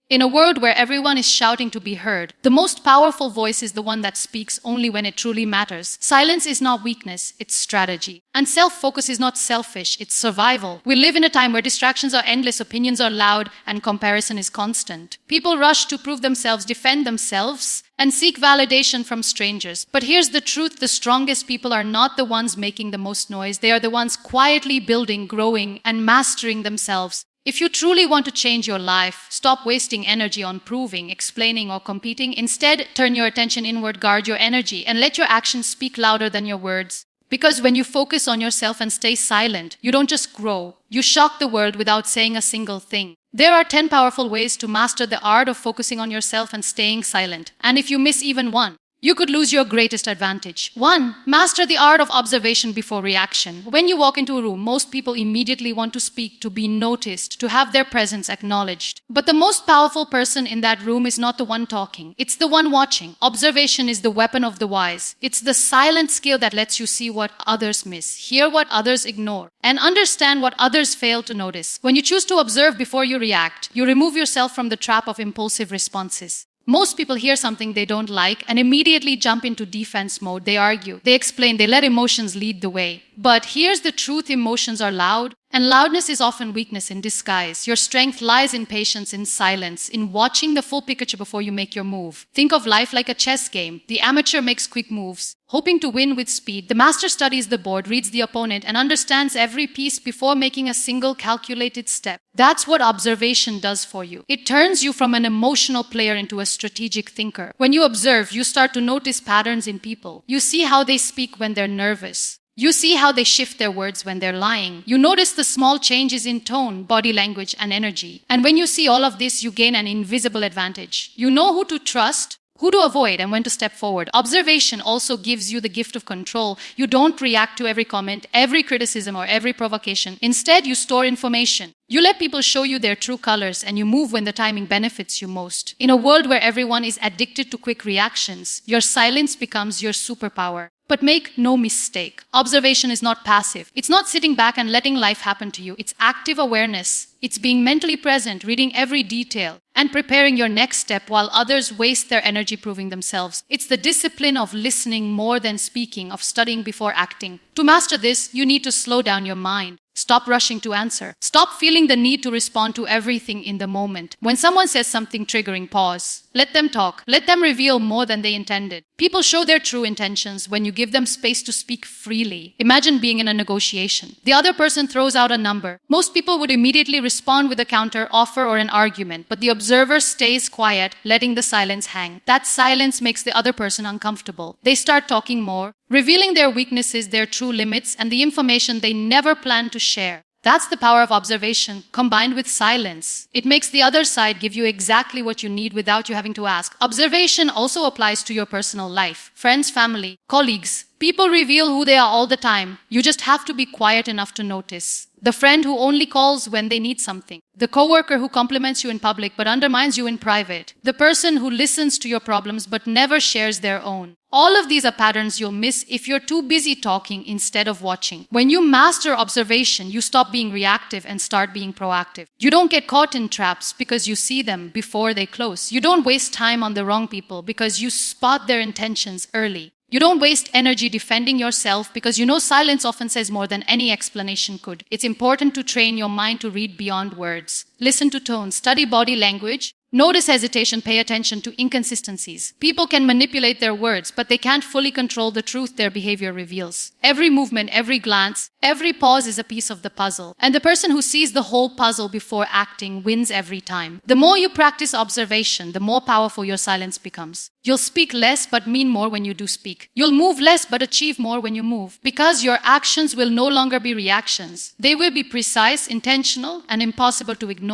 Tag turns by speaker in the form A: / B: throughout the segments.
A: In a world where everyone is shouting to be heard, the most powerful voice is the one that speaks only when it truly matters. Silence is not weakness, it's strategy. And self-focus is not selfish, it's survival. We live in a time where distractions are endless, opinions are loud, and comparison is constant. People rush to prove themselves, defend themselves, and seek validation from strangers. But here's the truth: the strongest people are not the ones making the most noise. They are the ones quietly building, growing, and mastering themselves. If you truly want to change your life, stop wasting energy on proving, explaining, or competing. Instead, turn your attention inward, guard your energy, and let your actions speak louder than your words. Because when you focus on yourself and stay silent, you don't just grow, you shock the world without saying a single thing. There are 10 powerful ways to master the art of focusing on yourself and staying silent. And if you miss even one, you could lose your greatest advantage. 1. Master the art of observation before reaction. When you walk into a room, most people immediately want to speak, to be noticed, to have their presence acknowledged. But the most powerful person in that room is not the one talking. It's the one watching. Observation is the weapon of the wise. It's the silent skill that lets you see what others miss, hear what others ignore, and understand what others fail to notice. When you choose to observe before you react, you remove yourself from the trap of impulsive responses. Most people hear something they don't like and immediately jump into defense mode. They argue, they explain, they let emotions lead the way. But here's the truth: emotions are loud, and loudness is often weakness in disguise. Your strength lies in patience, in silence, in watching the full picture before you make your move. Think of life like a chess game. The amateur makes quick moves, hoping to win with speed. The master studies the board, reads the opponent, and understands every piece before making a single calculated step. That's what observation does for you. It turns you from an emotional player into a strategic thinker. When you observe, you start to notice patterns in people. You see how they speak when they're nervous. You see how they shift their words when they're lying. You notice the small changes in tone, body language, and energy. And when you see all of this, you gain an invisible advantage. You know who to trust, who to avoid, and when to step forward. Observation also gives you the gift of control. You don't react to every comment, every criticism, or every provocation. Instead, you store information. You let people show you their true colors, and you move when the timing benefits you most. In a world where everyone is addicted to quick reactions, your silence becomes your superpower. But make no mistake, observation is not passive. It's not sitting back and letting life happen to you. It's active awareness. It's being mentally present, reading every detail, and preparing your next step while others waste their energy proving themselves. It's the discipline of listening more than speaking, of studying before acting. To master this, you need to slow down your mind. Stop rushing to answer. Stop feeling the need to respond to everything in the moment. When someone says something triggering, pause. Let them talk. Let them reveal more than they intended. People show their true intentions when you give them space to speak freely. Imagine being in a negotiation. The other person throws out a number. Most people would immediately respond with a counter offer or an argument, but the observer stays quiet, letting the silence hang. That silence makes the other person uncomfortable. They start talking more, revealing their weaknesses, their true limits, and the information they never planned to share. That's the power of observation combined with silence. It makes the other side give you exactly what you need without you having to ask. Observation also applies to your personal life. Friends, family, colleagues. People reveal who they are all the time. You just have to be quiet enough to notice. The friend who only calls when they need something. The coworker who compliments you in public but undermines you in private. The person who listens to your problems but never shares their own. All of these are patterns you'll miss if you're too busy talking instead of watching. When you master observation, you stop being reactive and start being proactive. You don't get caught in traps because you see them before they close. You don't waste time on the wrong people because you spot their intentions early. You don't waste energy defending yourself because you know silence often says more than any explanation could. It's important to train your mind to read beyond words. Listen to tone, study body language, notice hesitation, pay attention to inconsistencies. People can manipulate their words, but they can't fully control the truth their behavior reveals. Every movement, every glance, every pause is a piece of the puzzle. And the person who sees the whole puzzle before acting wins every time. The more you practice observation, the more powerful your silence becomes. You'll speak less but mean more when you do speak. You'll move less but achieve more when you move. Because your actions will no longer be reactions. They will be precise, intentional, and impossible to ignore.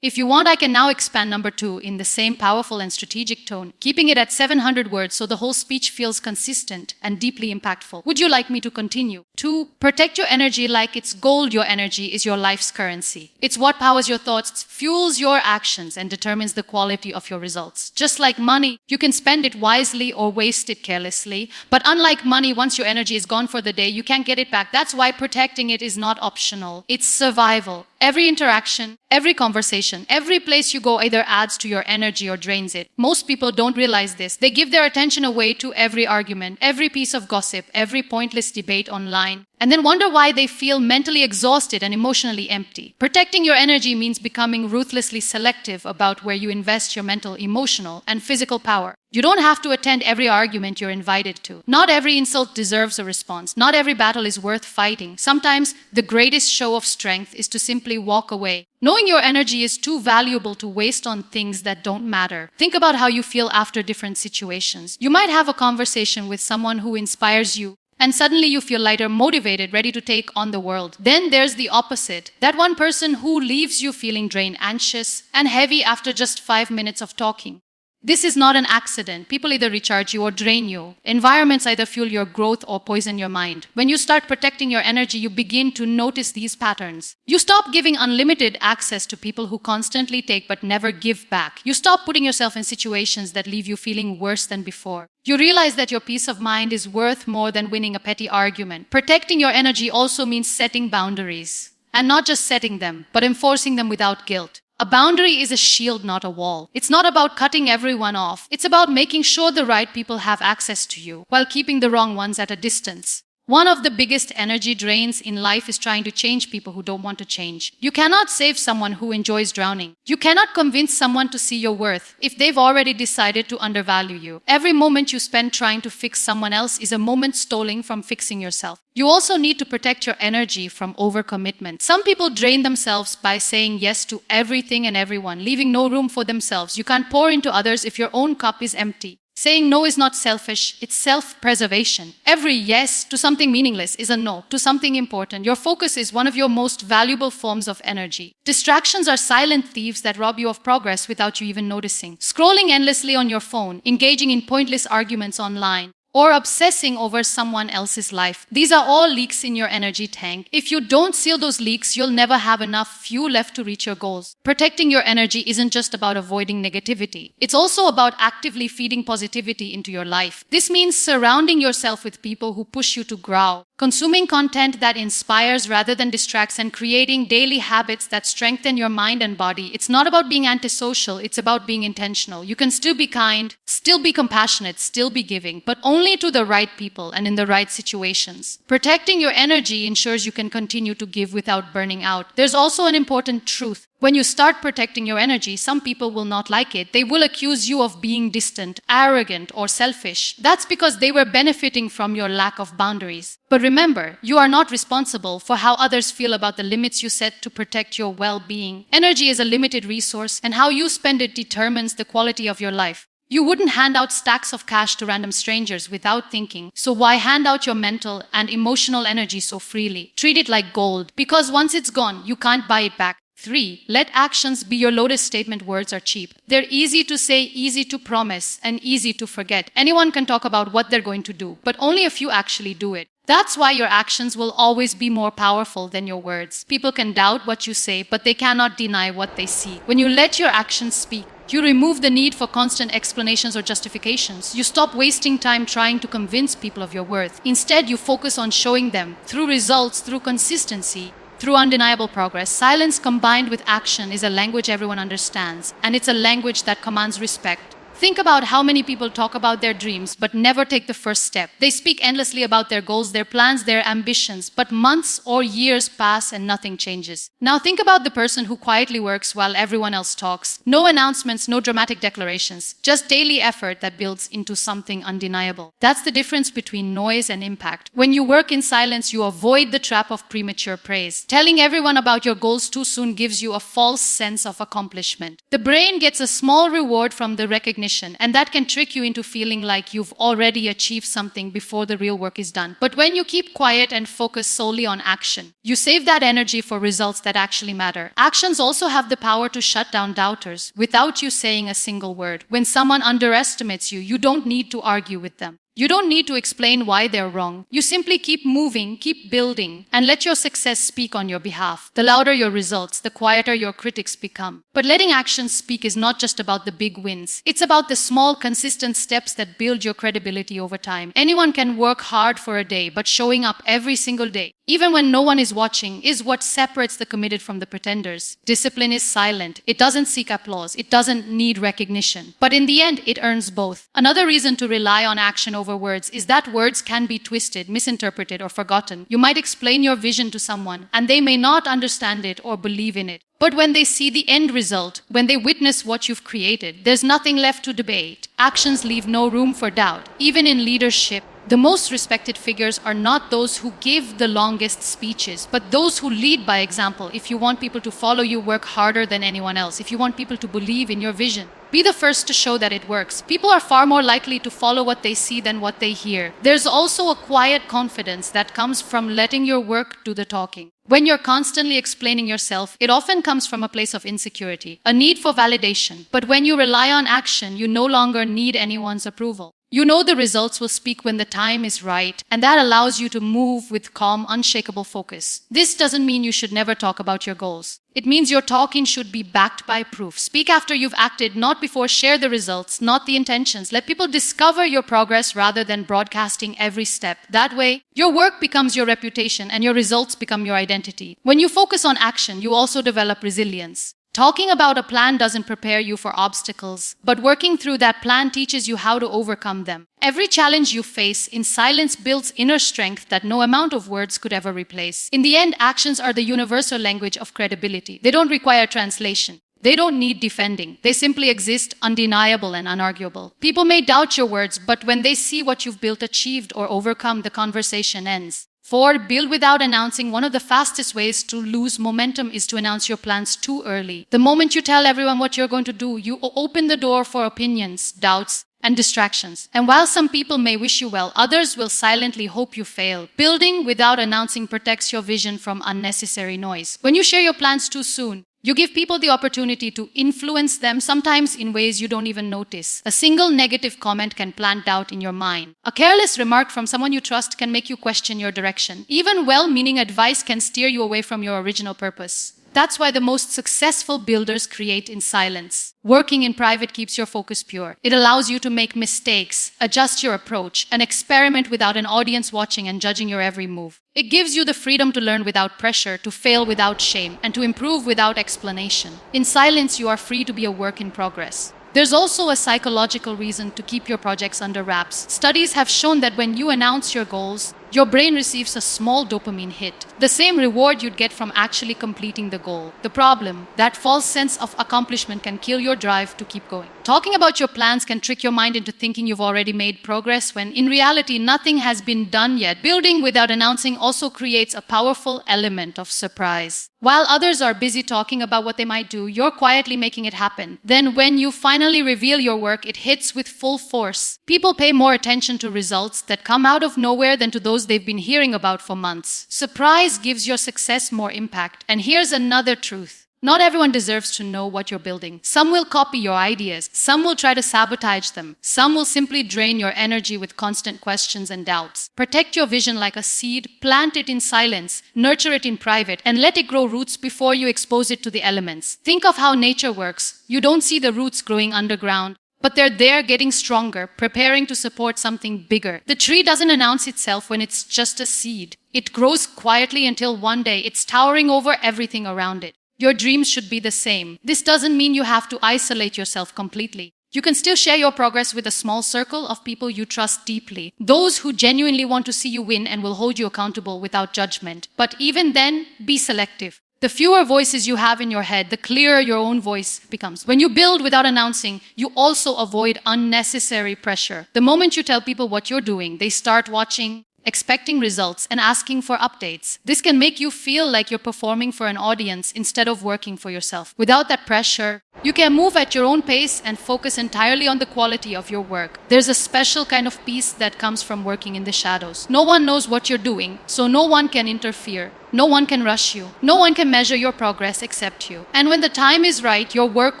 A: If you want, I can now expand number 2 in the same powerful and strategic tone, keeping it at 700 words so the whole speech feels consistent and deeply impactful. Would you like me to continue? 2. Protect your energy like it's gold. Your energy is your life's currency. It's what powers your thoughts, fuels your actions, and determines the quality of your results. Just like money, you can spend it wisely or waste it carelessly. But unlike money, once your energy is gone for the day, you can't get it back. That's why protecting it is not optional. It's survival. Every interaction, every conversation, every place you go either adds to your energy or drains it. Most people don't realize this. They give their attention away to every argument, every piece of gossip, every pointless debate online, and then wonder why they feel mentally exhausted and emotionally empty. Protecting your energy means becoming ruthlessly selective about where you invest your mental, emotional, and physical power. You don't have to attend every argument you're invited to. Not every insult deserves a response. Not every battle is worth fighting. Sometimes the greatest show of strength is to simply walk away. Knowing your energy is too valuable to waste on things that don't matter. Think about how you feel after different situations. You might have a conversation with someone who inspires you, and suddenly you feel lighter, motivated, ready to take on the world. Then there's the opposite. That one person who leaves you feeling drained, anxious, and heavy after just 5 minutes of talking. This is not an accident. People either recharge you or drain you. Environments either fuel your growth or poison your mind. When you start protecting your energy, you begin to notice these patterns. You stop giving unlimited access to people who constantly take but never give back. You stop putting yourself in situations that leave you feeling worse than before. You realize that your peace of mind is worth more than winning a petty argument. Protecting your energy also means setting boundaries. And not just setting them, but enforcing them without guilt. A boundary is a shield, not a wall. It's not about cutting everyone off. It's about making sure the right people have access to you while keeping the wrong ones at a distance. One of the biggest energy drains in life is trying to change people who don't want to change. You cannot save someone who enjoys drowning. You cannot convince someone to see your worth if they've already decided to undervalue you. Every moment you spend trying to fix someone else is a moment stolen from fixing yourself. You also need to protect your energy from overcommitment. Some people drain themselves by saying yes to everything and everyone, leaving no room for themselves. You can't pour into others if your own cup is empty. Saying no is not selfish, it's self-preservation. Every yes to something meaningless is a no to something important. Your focus is one of your most valuable forms of energy. Distractions are silent thieves that rob you of progress without you even noticing. Scrolling endlessly on your phone, engaging in pointless arguments online, or obsessing over someone else's life. These are all leaks in your energy tank. If you don't seal those leaks, you'll never have enough fuel left to reach your goals. Protecting your energy isn't just about avoiding negativity. It's also about actively feeding positivity into your life. This means surrounding yourself with people who push you to grow, consuming content that inspires rather than distracts, and creating daily habits that strengthen your mind and body. It's not about being antisocial, it's about being intentional. You can still be kind, still be compassionate, still be giving, but only to the right people and in the right situations. Protecting your energy ensures you can continue to give without burning out. There's also an important truth. When you start protecting your energy, some people will not like it. They will accuse you of being distant, arrogant, or selfish. That's because they were benefiting from your lack of boundaries. But remember, you are not responsible for how others feel about the limits you set to protect your well-being. Energy is a limited resource, and how you spend it determines the quality of your life. You wouldn't hand out stacks of cash to random strangers without thinking, so why hand out your mental and emotional energy so freely? Treat it like gold, because once it's gone, you can't buy it back. 3. Let actions be your lotus statement. Words are cheap. They're easy to say, easy to promise, and easy to forget. Anyone can talk about what they're going to do, but only a few actually do it. That's why your actions will always be more powerful than your words. People can doubt what you say, but they cannot deny what they see. When you let your actions speak, you remove the need for constant explanations or justifications. You stop wasting time trying to convince people of your worth. Instead, you focus on showing them through results, through consistency, through undeniable progress. Silence combined with action is a language everyone understands, and it's a language that commands respect. Think about how many people talk about their dreams but never take the first step. They speak endlessly about their goals, their plans, their ambitions, but months or years pass and nothing changes. Now think about the person who quietly works while everyone else talks. No announcements, no dramatic declarations, just daily effort that builds into something undeniable. That's the difference between noise and impact. When you work in silence, you avoid the trap of premature praise. Telling everyone about your goals too soon gives you a false sense of accomplishment. The brain gets a small reward from the recognition, and that can trick you into feeling like you've already achieved something before the real work is done. But when you keep quiet and focus solely on action, you save that energy for results that actually matter. Actions also have the power to shut down doubters without you saying a single word. When someone underestimates you, you don't need to argue with them. You don't need to explain why they're wrong. You simply keep moving, keep building, and let your success speak on your behalf. The louder your results, the quieter your critics become. But letting actions speak is not just about the big wins. It's about the small, consistent steps that build your credibility over time. Anyone can work hard for a day, but showing up every single day, even when no one is watching, is what separates the committed from the pretenders. Discipline is silent. It doesn't seek applause. It doesn't need recognition. But in the end, it earns both. Another reason to rely on action over words is that words can be twisted, misinterpreted, or forgotten. You might explain your vision to someone, and they may not understand it or believe in it. But when they see the end result, when they witness what you've created, there's nothing left to debate. Actions leave no room for doubt. Even in leadership, the most respected figures are not those who give the longest speeches, but those who lead by example. If you want people to follow you, work harder than anyone else. If you want people to believe in your vision, be the first to show that it works. People are far more likely to follow what they see than what they hear. There's also a quiet confidence that comes from letting your work do the talking. When you're constantly explaining yourself, it often comes from a place of insecurity, a need for validation. But when you rely on action, you no longer need anyone's approval. You know the results will speak when the time is right, and that allows you to move with calm, unshakable focus. This doesn't mean you should never talk about your goals. It means your talking should be backed by proof. Speak after you've acted, not before. Share the results, not the intentions. Let people discover your progress rather than broadcasting every step. That way, your work becomes your reputation and your results become your identity. When you focus on action, you also develop resilience. Talking about a plan doesn't prepare you for obstacles, but working through that plan teaches you how to overcome them. Every challenge you face in silence builds inner strength that no amount of words could ever replace. In the end, actions are the universal language of credibility. They don't require translation. They don't need defending. They simply exist, undeniable and unarguable. People may doubt your words, but when they see what you've built, achieved, or overcome, the conversation ends. 4. Build without announcing. One of the fastest ways to lose momentum is to announce your plans too early. The moment you tell everyone what you're going to do, you open the door for opinions, doubts, and distractions. And while some people may wish you well, others will silently hope you fail. Building without announcing protects your vision from unnecessary noise. When you share your plans too soon, you give people the opportunity to influence them, sometimes in ways you don't even notice. A single negative comment can plant doubt in your mind. A careless remark from someone you trust can make you question your direction. Even well-meaning advice can steer you away from your original purpose. That's why the most successful builders create in silence. Working in private keeps your focus pure. It allows you to make mistakes, adjust your approach, and experiment without an audience watching and judging your every move. It gives you the freedom to learn without pressure, to fail without shame, and to improve without explanation. In silence, you are free to be a work in progress. There's also a psychological reason to keep your projects under wraps. Studies have shown that when you announce your goals, your brain receives a small dopamine hit, the same reward you'd get from actually completing the goal. The problem, that false sense of accomplishment can kill your drive to keep going. Talking about your plans can trick your mind into thinking you've already made progress when in reality nothing has been done yet. Building without announcing also creates a powerful element of surprise. While others are busy talking about what they might do, you're quietly making it happen. Then when you finally reveal your work, it hits with full force. People pay more attention to results that come out of nowhere than to those they've been hearing about for months. Surprise gives your success more impact. And here's another truth. Not everyone deserves to know what you're building. Some will copy your ideas. Some will try to sabotage them. Some will simply drain your energy with constant questions and doubts. Protect your vision like a seed, plant it in silence, nurture it in private, and let it grow roots before you expose it to the elements. Think of how nature works. You don't see the roots growing underground, but they're there getting stronger, preparing to support something bigger. The tree doesn't announce itself when it's just a seed. It grows quietly until one day it's towering over everything around it. Your dreams should be the same. This doesn't mean you have to isolate yourself completely. You can still share your progress with a small circle of people you trust deeply, those who genuinely want to see you win and will hold you accountable without judgment. But even then, be selective. The fewer voices you have in your head, the clearer your own voice becomes. When you build without announcing, you also avoid unnecessary pressure. The moment you tell people what you're doing, they start watching, expecting results, and asking for updates. This can make you feel like you're performing for an audience instead of working for yourself. Without that pressure, you can move at your own pace and focus entirely on the quality of your work. There's a special kind of peace that comes from working in the shadows. No one knows what you're doing, so no one can interfere. No one can rush you. No one can measure your progress except you. And when the time is right, your work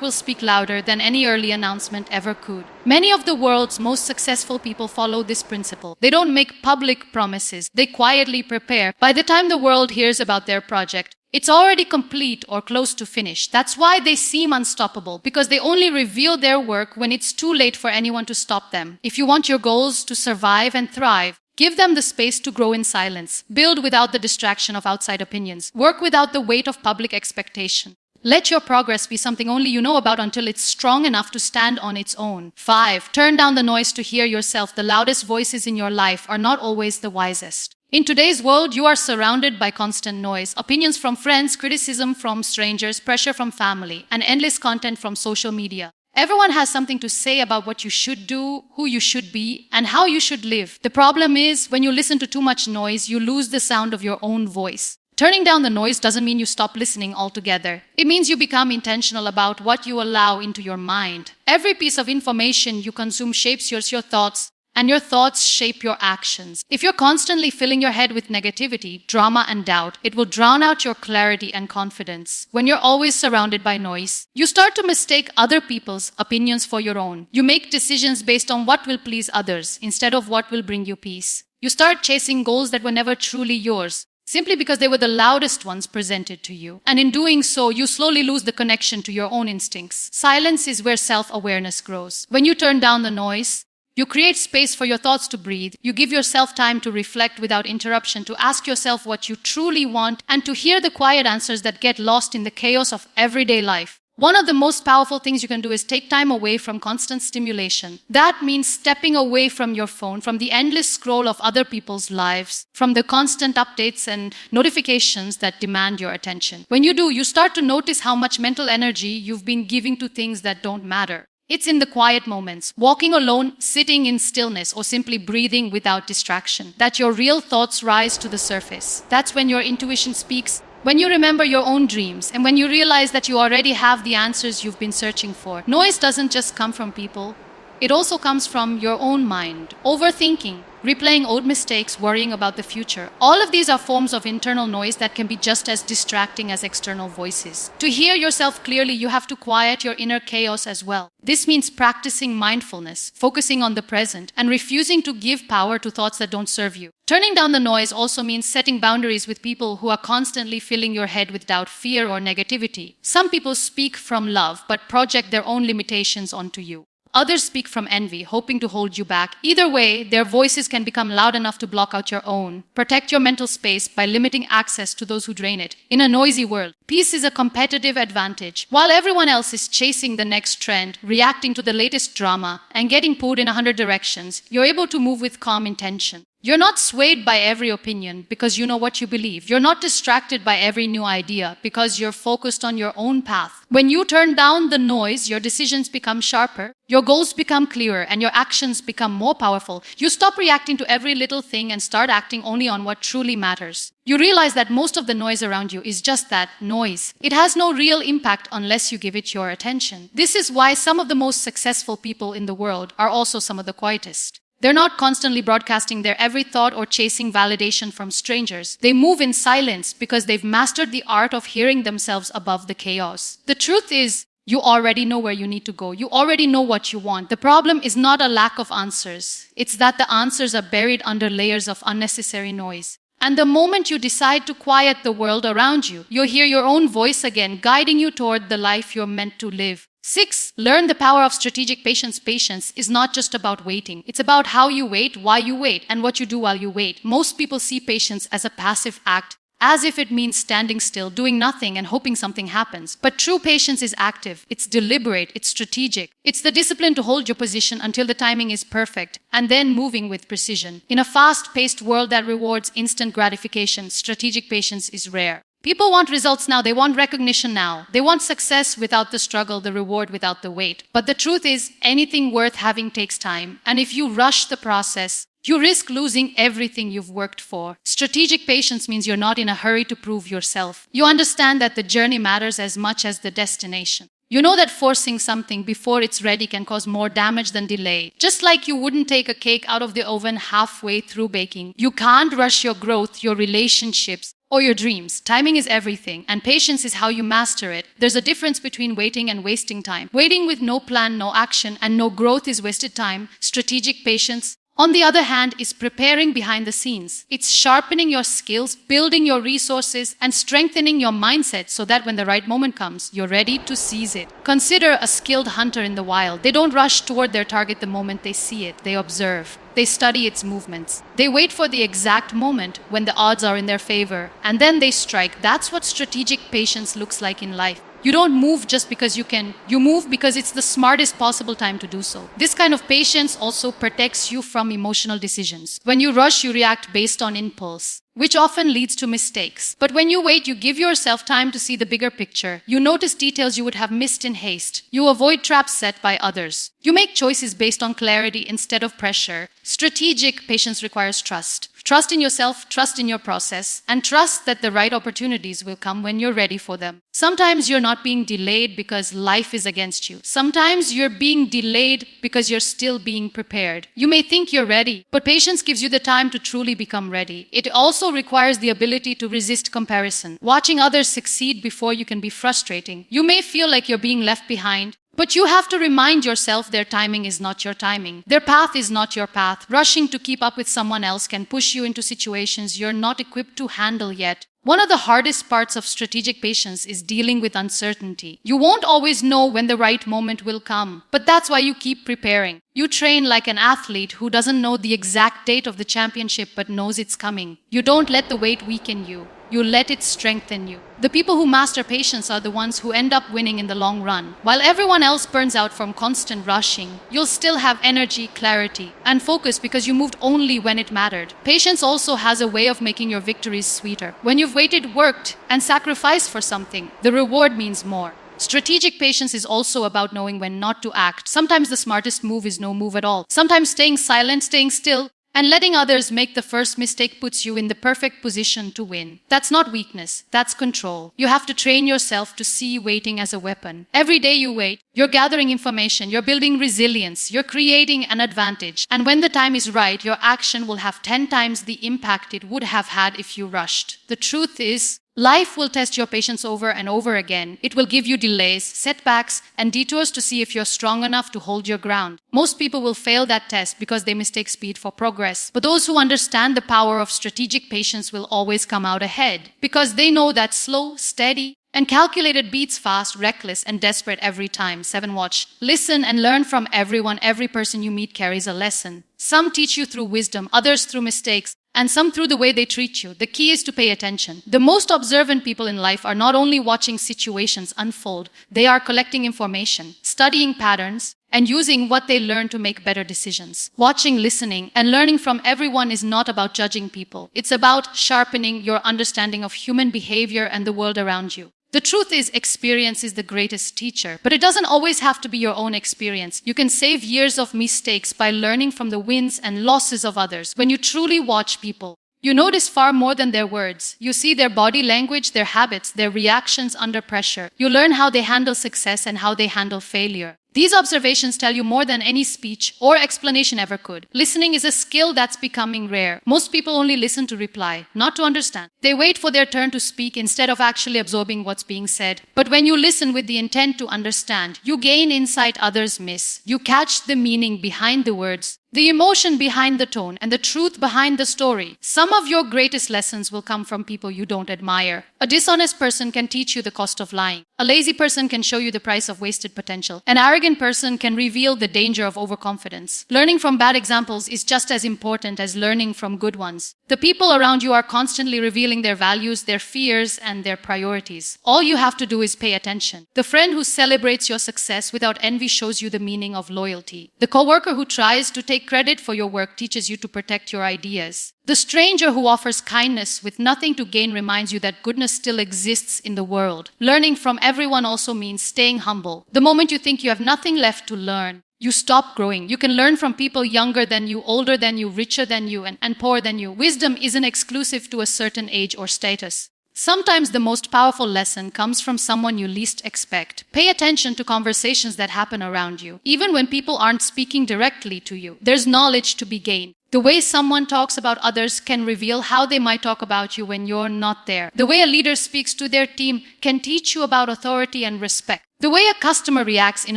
A: will speak louder than any early announcement ever could. Many of the world's most successful people follow this principle. They don't make public promises. They quietly prepare. By the time the world hears about their project, it's already complete or close to finish. That's why they seem unstoppable, because they only reveal their work when it's too late for anyone to stop them. If you want your goals to survive and thrive, Give them the space to grow in silence. Build without the distraction of outside opinions. Work without the weight of public expectation. Let your progress be something only you know about until it's strong enough to stand on its own. 5. Turn down the noise to hear yourself. The loudest voices in your life are not always the wisest. In today's world, you are surrounded by constant noise. Opinions from friends, criticism from strangers, pressure from family, and endless content from social media. Everyone has something to say about what you should do, who you should be, and how you should live. The problem is, when you listen to too much noise, you lose the sound of your own voice. Turning down the noise doesn't mean you stop listening altogether. It means you become intentional about what you allow into your mind. Every piece of information you consume shapes your thoughts, and your thoughts shape your actions. If you're constantly filling your head with negativity, drama, and doubt, it will drown out your clarity and confidence. When you're always surrounded by noise, you start to mistake other people's opinions for your own. You make decisions based on what will please others instead of what will bring you peace. You start chasing goals that were never truly yours, simply because they were the loudest ones presented to you. And in doing so, you slowly lose the connection to your own instincts. Silence is where self-awareness grows. When you turn down the noise, you create space for your thoughts to breathe. You give yourself time to reflect without interruption, to ask yourself what you truly want, and to hear the quiet answers that get lost in the chaos of everyday life. One of the most powerful things you can do is take time away from constant stimulation. That means stepping away from your phone, from the endless scroll of other people's lives, from the constant updates and notifications that demand your attention. When you do, you start to notice how much mental energy you've been giving to things that don't matter. It's in the quiet moments, walking alone, sitting in stillness, or simply breathing without distraction, that your real thoughts rise to the surface. That's when your intuition speaks, when you remember your own dreams, and when you realize that you already have the answers you've been searching for. Noise doesn't just come from people. It also comes from your own mind. Overthinking, replaying old mistakes, worrying about the future. All of these are forms of internal noise that can be just as distracting as external voices. To hear yourself clearly, you have to quiet your inner chaos as well. This means practicing mindfulness, focusing on the present, and refusing to give power to thoughts that don't serve you. Turning down the noise also means setting boundaries with people who are constantly filling your head with doubt, fear, or negativity. Some people speak from love, but project their own limitations onto you. Others speak from envy, hoping to hold you back. Either way, their voices can become loud enough to block out your own. Protect your mental space by limiting access to those who drain it. In a noisy world, peace is a competitive advantage. While everyone else is chasing the next trend, reacting to the latest drama, and getting pulled in 100 directions, you're able to move with calm intention. You're not swayed by every opinion because you know what you believe. You're not distracted by every new idea because you're focused on your own path. When you turn down the noise, your decisions become sharper, your goals become clearer, and your actions become more powerful. You stop reacting to every little thing and start acting only on what truly matters. You realize that most of the noise around you is just that, noise. It has no real impact unless you give it your attention. This is why some of the most successful people in the world are also some of the quietest. They're not constantly broadcasting their every thought or chasing validation from strangers. They move in silence because they've mastered the art of hearing themselves above the chaos. The truth is, you already know where you need to go. You already know what you want. The problem is not a lack of answers. It's that the answers are buried under layers of unnecessary noise. And the moment you decide to quiet the world around you, you'll hear your own voice again, guiding you toward the life you're meant to live. 6. Learn the power of strategic patience. Patience is not just about waiting. It's about how you wait, why you wait, and what you do while you wait. Most people see patience as a passive act, as if it means standing still, doing nothing, and hoping something happens. But true patience is active. It's deliberate. It's strategic. It's the discipline to hold your position until the timing is perfect, and then moving with precision. In a fast-paced world that rewards instant gratification, strategic patience is rare. People want results now. They want recognition now. They want success without the struggle, the reward without the wait. But the truth is, anything worth having takes time. And if you rush the process, you risk losing everything you've worked for. Strategic patience means you're not in a hurry to prove yourself. You understand that the journey matters as much as the destination. You know that forcing something before it's ready can cause more damage than delay. Just like you wouldn't take a cake out of the oven halfway through baking. You can't rush your growth, your relationships, or your dreams. Timing is everything, and patience is how you master it. There's a difference between waiting and wasting time. Waiting with no plan, no action, and no growth is wasted time. Strategic patience, on the other hand, is preparing behind the scenes. It's sharpening your skills, building your resources, and strengthening your mindset so that when the right moment comes, you're ready to seize it. Consider a skilled hunter in the wild. They don't rush toward their target the moment they see it. They observe. They study its movements. They wait for the exact moment when the odds are in their favor, and then they strike. That's what strategic patience looks like in life. You don't move just because you can. You move because it's the smartest possible time to do so. This kind of patience also protects you from emotional decisions. When you rush, you react based on impulse, which often leads to mistakes. But when you wait, you give yourself time to see the bigger picture. You notice details you would have missed in haste. You avoid traps set by others. You make choices based on clarity instead of pressure. Strategic patience requires trust. Trust in yourself, trust in your process, and trust that the right opportunities will come when you're ready for them. Sometimes you're not being delayed because life is against you. Sometimes you're being delayed because you're still being prepared. You may think you're ready, but patience gives you the time to truly become ready. It also requires the ability to resist comparison. Watching others succeed before you can be frustrating. You may feel like you're being left behind, but you have to remind yourself their timing is not your timing. Their path is not your path. Rushing to keep up with someone else can push you into situations you're not equipped to handle yet. One of the hardest parts of strategic patience is dealing with uncertainty. You won't always know when the right moment will come, but that's why you keep preparing. You train like an athlete who doesn't know the exact date of the championship but knows it's coming. You don't let the wait weaken you. You let it strengthen you. The people who master patience are the ones who end up winning in the long run. While everyone else burns out from constant rushing, you'll still have energy, clarity, and focus because you moved only when it mattered. Patience also has a way of making your victories sweeter. When you've waited, worked, and sacrificed for something, the reward means more. Strategic patience is also about knowing when not to act. Sometimes the smartest move is no move at all. Sometimes staying silent, staying still, and letting others make the first mistake puts you in the perfect position to win. That's not weakness, that's control. You have to train yourself to see waiting as a weapon. Every day you wait, you're gathering information, you're building resilience, you're creating an advantage. And when the time is right, your action will have 10 times the impact it would have had if you rushed. The truth is, life will test your patience over and over again. It will give you delays, setbacks, and detours to see if you're strong enough to hold your ground. Most people will fail that test because they mistake speed for progress. But those who understand the power of strategic patience will always come out ahead because they know that slow, steady, and calculated beats fast, reckless, and desperate every time. 7. Watch, listen, and learn from everyone. Every person you meet carries a lesson. Some teach you through wisdom, others through mistakes, and some through the way they treat you. The key is to pay attention. The most observant people in life are not only watching situations unfold, they are collecting information, studying patterns, and using what they learn to make better decisions. Watching, listening, and learning from everyone is not about judging people. It's about sharpening your understanding of human behavior and the world around you. The truth is, experience is the greatest teacher, but it doesn't always have to be your own experience. You can save years of mistakes by learning from the wins and losses of others. When you truly watch people, you notice far more than their words. You see their body language, their habits, their reactions under pressure. You learn how they handle success and how they handle failure. These observations tell you more than any speech or explanation ever could. Listening is a skill that's becoming rare. Most people only listen to reply, not to understand. They wait for their turn to speak instead of actually absorbing what's being said. But when you listen with the intent to understand, you gain insight others miss. You catch the meaning behind the words, the emotion behind the tone, and the truth behind the story. Some of your greatest lessons will come from people you don't admire. A dishonest person can teach you the cost of lying. A lazy person can show you the price of wasted potential. An arrogant person can reveal the danger of overconfidence. Learning from bad examples is just as important as learning from good ones. The people around you are constantly revealing their values, their fears, and their priorities. All you have to do is pay attention. The friend who celebrates your success without envy shows you the meaning of loyalty. The coworker who tries to take credit for your work teaches you to protect your ideas. The stranger who offers kindness with nothing to gain reminds you that goodness still exists in the world. Learning from everyone also means staying humble. The moment you think you have nothing left to learn, you stop growing. You can learn from people younger than you, older than you, richer than you, and poorer than you. Wisdom isn't exclusive to a certain age or status. Sometimes the most powerful lesson comes from someone you least expect. Pay attention to conversations that happen around you. Even when people aren't speaking directly to you, there's knowledge to be gained. The way someone talks about others can reveal how they might talk about you when you're not there. The way a leader speaks to their team can teach you about authority and respect. The way a customer reacts in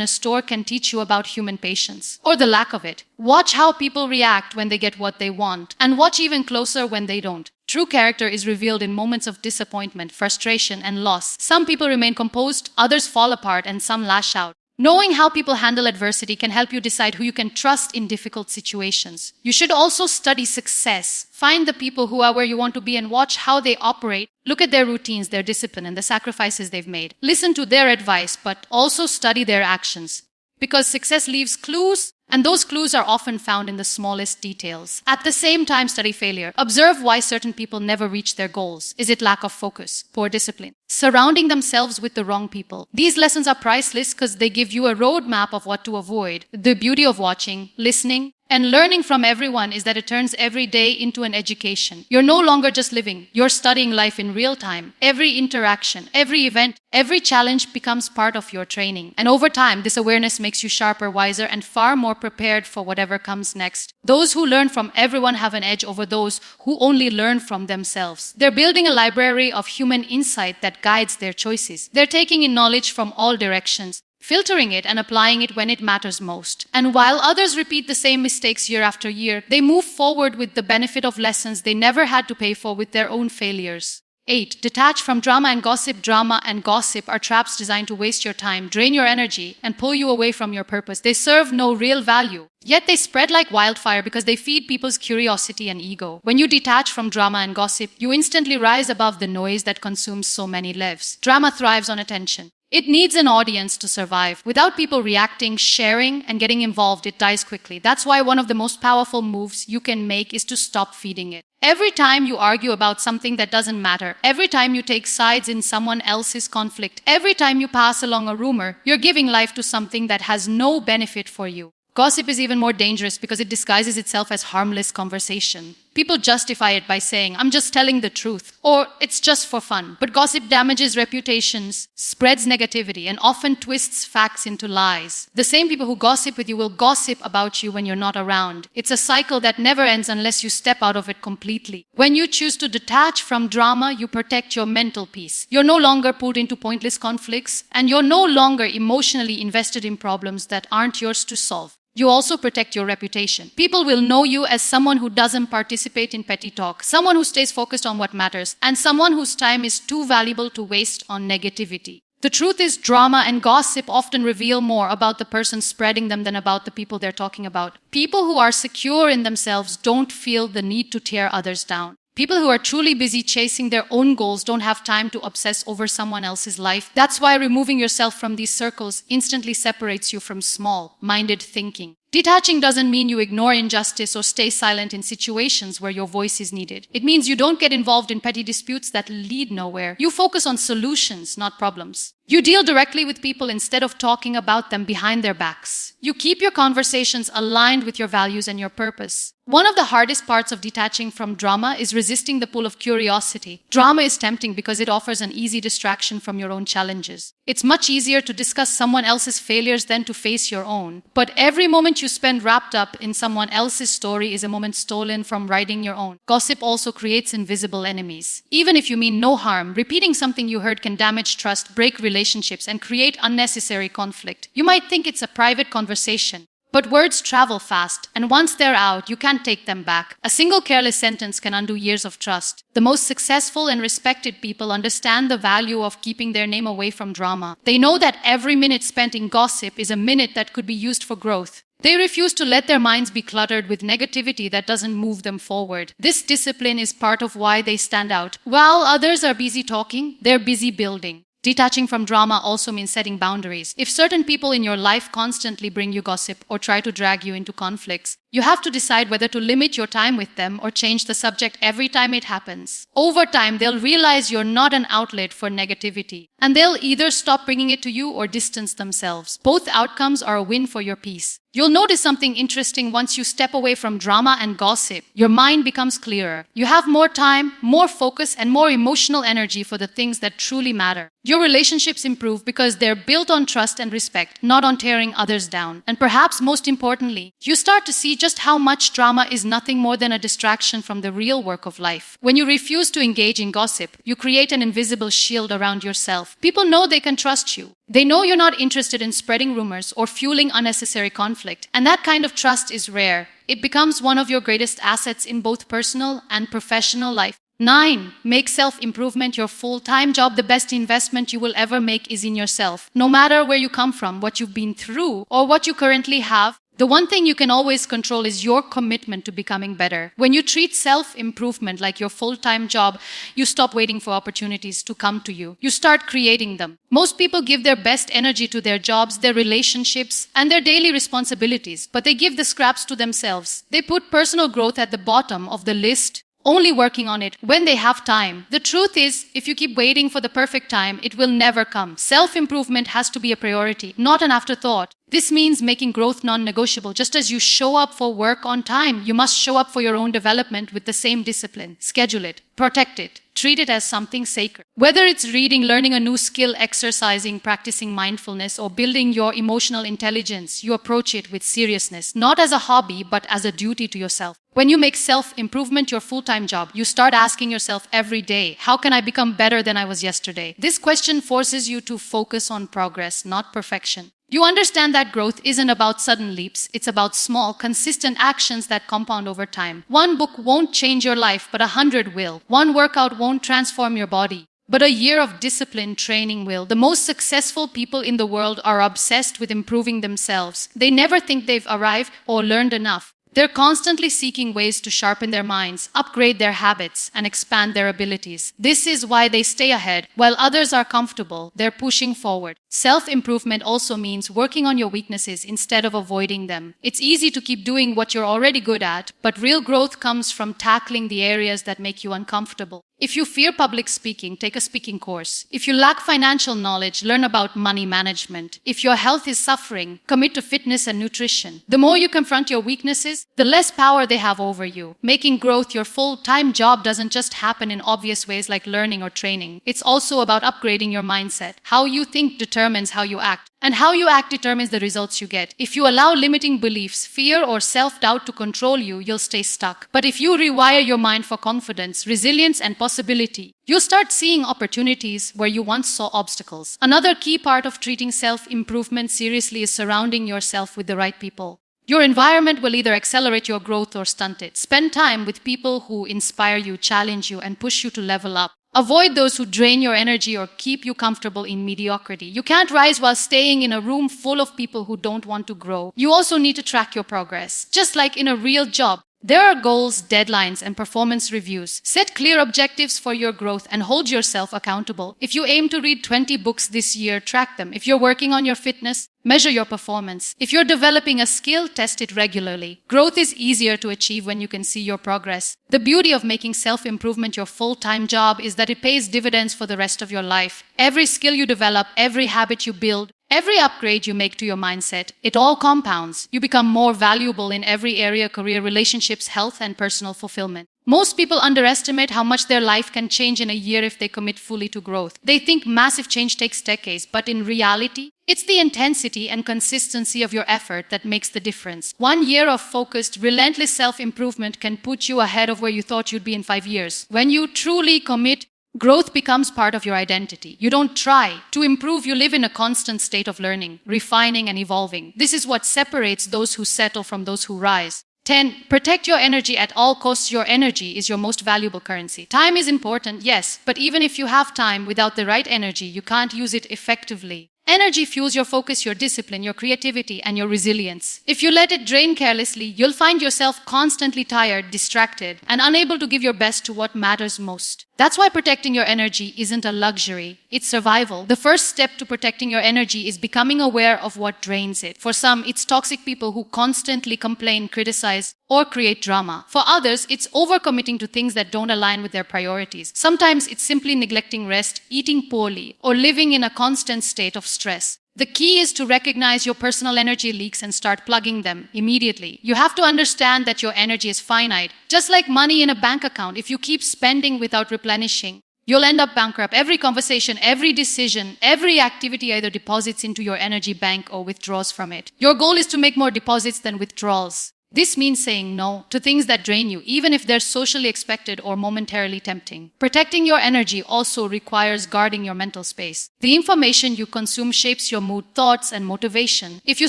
A: a store can teach you about human patience, or the lack of it. Watch how people react when they get what they want, and watch even closer when they don't. True character is revealed in moments of disappointment, frustration, and loss. Some people remain composed, others fall apart, and some lash out. Knowing how people handle adversity can help you decide who you can trust in difficult situations. You should also study success. Find the people who are where you want to be and watch how they operate. Look at their routines, their discipline, and the sacrifices they've made. Listen to their advice, but also study their actions. Because success leaves clues, and those clues are often found in the smallest details. At the same time, study failure. Observe why certain people never reach their goals. Is it lack of focus, poor discipline, surrounding themselves with the wrong people? These lessons are priceless because they give you a roadmap of what to avoid. The beauty of watching, listening, and learning from everyone is that it turns every day into an education. You're no longer just living, you're studying life in real time. Every interaction, every event, every challenge becomes part of your training. And over time, this awareness makes you sharper, wiser, and far more prepared for whatever comes next. Those who learn from everyone have an edge over those who only learn from themselves. They're building a library of human insight that guides their choices. They're taking in knowledge from all directions, filtering it and applying it when it matters most. And while others repeat the same mistakes year after year, they move forward with the benefit of lessons they never had to pay for with their own failures. 8. Detach from drama and gossip. Drama and gossip are traps designed to waste your time, drain your energy, and pull you away from your purpose. They serve no real value. Yet they spread like wildfire because they feed people's curiosity and ego. When you detach from drama and gossip, you instantly rise above the noise that consumes so many lives. Drama thrives on attention. It needs an audience to survive. Without people reacting, sharing, and getting involved, it dies quickly. That's why one of the most powerful moves you can make is to stop feeding it. Every time you argue about something that doesn't matter, every time you take sides in someone else's conflict, every time you pass along a rumor, you're giving life to something that has no benefit for you. Gossip is even more dangerous because it disguises itself as harmless conversation. People justify it by saying, "I'm just telling the truth," or "it's just for fun." But gossip damages reputations, spreads negativity, and often twists facts into lies. The same people who gossip with you will gossip about you when you're not around. It's a cycle that never ends unless you step out of it completely. When you choose to detach from drama, you protect your mental peace. You're no longer pulled into pointless conflicts, and you're no longer emotionally invested in problems that aren't yours to solve. You also protect your reputation. People will know you as someone who doesn't participate in petty talk, someone who stays focused on what matters, and someone whose time is too valuable to waste on negativity. The truth is, drama and gossip often reveal more about the person spreading them than about the people they're talking about. People who are secure in themselves don't feel the need to tear others down. People who are truly busy chasing their own goals don't have time to obsess over someone else's life. That's why removing yourself from these circles instantly separates you from small-minded thinking. Detaching doesn't mean you ignore injustice or stay silent in situations where your voice is needed. It means you don't get involved in petty disputes that lead nowhere. You focus on solutions, not problems. You deal directly with people instead of talking about them behind their backs. You keep your conversations aligned with your values and your purpose. One of the hardest parts of detaching from drama is resisting the pull of curiosity. Drama is tempting because it offers an easy distraction from your own challenges. It's much easier to discuss someone else's failures than to face your own. But every moment you spend wrapped up in someone else's story is a moment stolen from writing your own. Gossip also creates invisible enemies. Even if you mean no harm, repeating something you heard can damage trust, break relationships, and create unnecessary conflict. You might think it's a private conversation, but words travel fast, and once they're out, you can't take them back. A single careless sentence can undo years of trust. The most successful and respected people understand the value of keeping their name away from drama. They know that every minute spent in gossip is a minute that could be used for growth. They refuse to let their minds be cluttered with negativity that doesn't move them forward. This discipline is part of why they stand out. While others are busy talking, they're busy building. Detaching from drama also means setting boundaries. If certain people in your life constantly bring you gossip or try to drag you into conflicts, you have to decide whether to limit your time with them or change the subject every time it happens. Over time, they'll realize you're not an outlet for negativity, and they'll either stop bringing it to you or distance themselves. Both outcomes are a win for your peace. You'll notice something interesting once you step away from drama and gossip. Your mind becomes clearer. You have more time, more focus, and more emotional energy for the things that truly matter. Your relationships improve because they're built on trust and respect, not on tearing others down. And perhaps most importantly, you start to see just how much drama is nothing more than a distraction from the real work of life. When you refuse to engage in gossip, you create an invisible shield around yourself. People know they can trust you. They know you're not interested in spreading rumors or fueling unnecessary conflict. And that kind of trust is rare. It becomes one of your greatest assets in both personal and professional life. 9. Make self-improvement your full-time job. The best investment you will ever make is in yourself. No matter where you come from, what you've been through, or what you currently have, the one thing you can always control is your commitment to becoming better. When you treat self-improvement like your full-time job, you stop waiting for opportunities to come to you. You start creating them. Most people give their best energy to their jobs, their relationships, and their daily responsibilities, but they give the scraps to themselves. They put personal growth at the bottom of the list, only working on it when they have time. The truth is, if you keep waiting for the perfect time, it will never come. Self-improvement has to be a priority, not an afterthought. This means making growth non-negotiable. Just as you show up for work on time, you must show up for your own development with the same discipline. Schedule it, protect it, treat it as something sacred. Whether it's reading, learning a new skill, exercising, practicing mindfulness, or building your emotional intelligence, you approach it with seriousness, not as a hobby, but as a duty to yourself. When you make self-improvement your full-time job, you start asking yourself every day, how can I become better than I was yesterday? This question forces you to focus on progress, not perfection. You understand that growth isn't about sudden leaps, it's about small, consistent actions that compound over time. One book won't change your life, but 100 will. One workout won't transform your body, but a year of disciplined training will. The most successful people in the world are obsessed with improving themselves. They never think they've arrived or learned enough. They're constantly seeking ways to sharpen their minds, upgrade their habits, and expand their abilities. This is why they stay ahead. While others are comfortable, they're pushing forward. Self-improvement also means working on your weaknesses instead of avoiding them. It's easy to keep doing what you're already good at, but real growth comes from tackling the areas that make you uncomfortable. If you fear public speaking, take a speaking course. If you lack financial knowledge, learn about money management. If your health is suffering, commit to fitness and nutrition. The more you confront your weaknesses, the less power they have over you. Making growth your full-time job doesn't just happen in obvious ways like learning or training. It's also about upgrading your mindset. How you think determines how you act, and how you act determines the results you get. If you allow limiting beliefs, fear, or self-doubt to control you, you'll stay stuck. But if you rewire your mind for confidence, resilience, and possibility, you'll start seeing opportunities where you once saw obstacles. Another key part of treating self-improvement seriously is surrounding yourself with the right people. Your environment will either accelerate your growth or stunt it. Spend time with people who inspire you, challenge you, and push you to level up. Avoid those who drain your energy or keep you comfortable in mediocrity. You can't rise while staying in a room full of people who don't want to grow. You also need to track your progress. Just like in a real job, there are goals, deadlines, and performance reviews. Set clear objectives for your growth and hold yourself accountable. If you aim to read 20 books this year, track them. If you're working on your fitness, measure your performance. If you're developing a skill, test it regularly. Growth is easier to achieve when you can see your progress. The beauty of making self-improvement your full-time job is that it pays dividends for the rest of your life. Every skill you develop, every habit you build, every upgrade you make to your mindset, it all compounds. You become more valuable in every area: career, relationships, health, and personal fulfillment. Most people underestimate how much their life can change in a year if they commit fully to growth. They think massive change takes decades, but in reality, it's the intensity and consistency of your effort that makes the difference. 1 year of focused, relentless self-improvement can put you ahead of where you thought you'd be in 5 years. When you truly commit, growth becomes part of your identity. You don't try to improve, you live in a constant state of learning, refining, and evolving. This is what separates those who settle from those who rise. 10. Protect your energy at all costs. Your energy is your most valuable currency. Time is important, yes, but even if you have time, without the right energy, you can't use it effectively. Energy fuels your focus, your discipline, your creativity, and your resilience. If you let it drain carelessly, you'll find yourself constantly tired, distracted, and unable to give your best to what matters most. That's why protecting your energy isn't a luxury, it's survival. The first step to protecting your energy is becoming aware of what drains it. For some, it's toxic people who constantly complain, criticize, or create drama. For others, it's overcommitting to things that don't align with their priorities. Sometimes it's simply neglecting rest, eating poorly, or living in a constant state of stress. The key is to recognize your personal energy leaks and start plugging them immediately. You have to understand that your energy is finite. Just like money in a bank account, if you keep spending without replenishing, you'll end up bankrupt. Every conversation, every decision, every activity either deposits into your energy bank or withdraws from it. Your goal is to make more deposits than withdrawals. This means saying no to things that drain you, even if they're socially expected or momentarily tempting. Protecting your energy also requires guarding your mental space. The information you consume shapes your mood, thoughts, and motivation. If you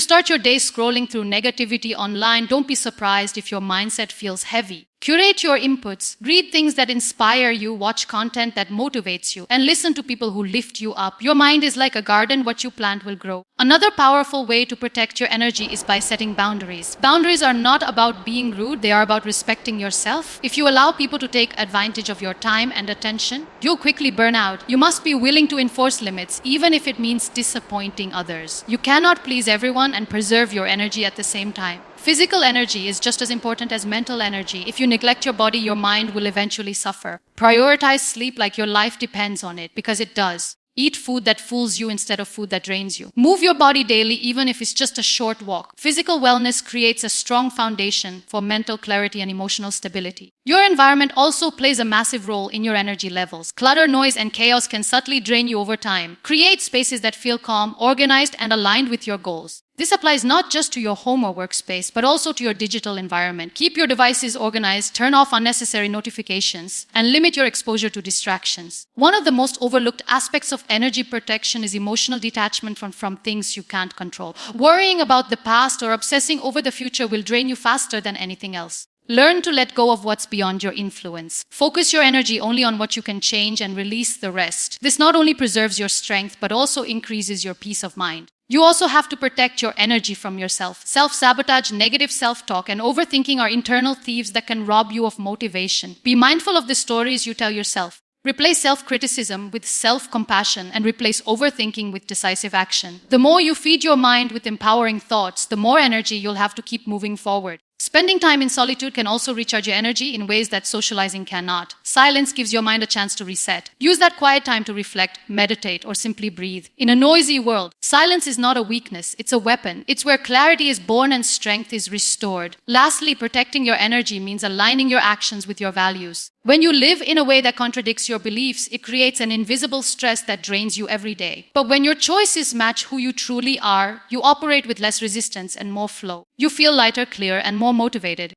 A: start your day scrolling through negativity online, don't be surprised if your mindset feels heavy. Curate your inputs, read things that inspire you, watch content that motivates you, and listen to people who lift you up. Your mind is like a garden, what you plant will grow. Another powerful way to protect your energy is by setting boundaries. Boundaries are not about being rude, they are about respecting yourself. If you allow people to take advantage of your time and attention, you'll quickly burn out. You must be willing to enforce limits, even if it means disappointing others. You cannot please everyone and preserve your energy at the same time. Physical energy is just as important as mental energy. If you neglect your body, your mind will eventually suffer. Prioritize sleep like your life depends on it, because it does. Eat food that fools you instead of food that drains you. Move your body daily, even if it's just a short walk. Physical wellness creates a strong foundation for mental clarity and emotional stability. Your environment also plays a massive role in your energy levels. Clutter, noise, and chaos can subtly drain you over time. Create spaces that feel calm, organized, and aligned with your goals. This applies not just to your home or workspace, but also to your digital environment. Keep your devices organized, turn off unnecessary notifications, and limit your exposure to distractions. One of the most overlooked aspects of energy protection is emotional detachment from things you can't control. Worrying about the past or obsessing over the future will drain you faster than anything else. Learn to let go of what's beyond your influence. Focus your energy only on what you can change and release the rest. This not only preserves your strength, but also increases your peace of mind. You also have to protect your energy from yourself. Self-sabotage, negative self-talk, and overthinking are internal thieves that can rob you of motivation. Be mindful of the stories you tell yourself. Replace self-criticism with self-compassion and replace overthinking with decisive action. The more you feed your mind with empowering thoughts, the more energy you'll have to keep moving forward. Spending time in solitude can also recharge your energy in ways that socializing cannot. Silence gives your mind a chance to reset. Use that quiet time to reflect, meditate, or simply breathe. In a noisy world, silence is not a weakness, it's a weapon. It's where clarity is born and strength is restored. Lastly, protecting your energy means aligning your actions with your values. When you live in a way that contradicts your beliefs, it creates an invisible stress that drains you every day. But when your choices match who you truly are, you operate with less resistance and more flow. You feel lighter, clear, and more motivated.